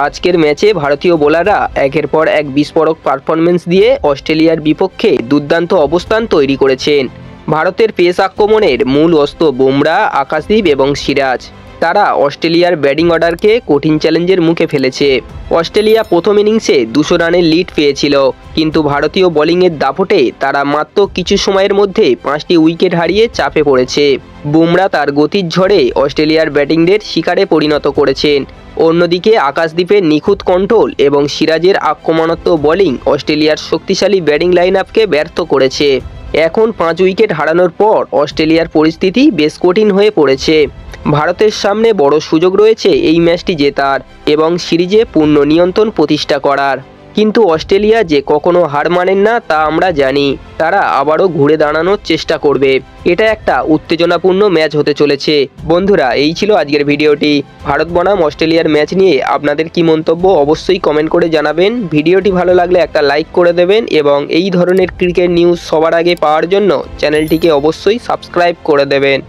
আজকের ম্যাচে ভারতীয় বোলাররা একের পর এক বিস্ফোরক পারফরমেন্স দিয়ে অস্ট্রেলিয়ার বিপক্ষে দুর্দান্ত অবস্থান তৈরি করেছেন। ভারতের পেস আক্রমণের মূল অস্ত্র বুমরা, আকাশদীপ এবং সিরাজ। তারা অস্ট্রেলিয়ার ব্যাটিং অর্ডারকে কঠিন চ্যালেঞ্জের মুখে ফেলেছে। অস্ট্রেলিয়া প্রথম ইনিংসে 200 রানের লিড পেয়েছিল, কিন্তু ভারতীয় বোলিংয়ের দাপটে তারা মাত্র কিছু সময়ের মধ্যে 5টি উইকেট হারিয়ে চাপে পড়েছে। বুমরা তার গতির ঝড়ে অস্ট্রেলিয়ার ব্যাটিংদের শিকারে পরিণত করেছেন। অন্যদিকে আকাশদীপের নিখুঁত কন্ট্রোল এবং সিরাজের আক্রমণাত্মক বোলিং অস্ট্রেলিয়ার শক্তিশালী ব্যাটিং লাইন আপকে ব্যর্থ করেছে। এখন 5 উইকেট হারানোর পর অস্ট্রেলিয়ার পরিস্থিতি বেশ কঠিন হয়ে পড়েছে। ভারতের সামনে বড় সুযোগ রয়েছে এই ম্যাচটি জেতার এবং সিরিজে পূর্ণ নিয়ন্ত্রণ প্রতিষ্ঠা করার। কিন্তু অস্ট্রেলিয়া যে কখনো হার মানেন না তা আমরা জানি। তারা আবারও ঘুরে দাঁড়ানোর চেষ্টা করবে। এটা একটা উত্তেজনাপূর্ণ ম্যাচ হতে চলেছে। বন্ধুরা, এই ছিল আজকের ভিডিওটি। ভারত বনাম অস্ট্রেলিয়ার ম্যাচ নিয়ে আপনাদের কি মন্তব্য অবশ্যই কমেন্ট করে জানাবেন। ভিডিওটি ভালো লাগলে একটা লাইক করে দেবেন এবং এই ধরনের ক্রিকেট নিউজ সবার আগে পাওয়ার জন্য চ্যানেলটিকে অবশ্যই সাবস্ক্রাইব করে দেবেন।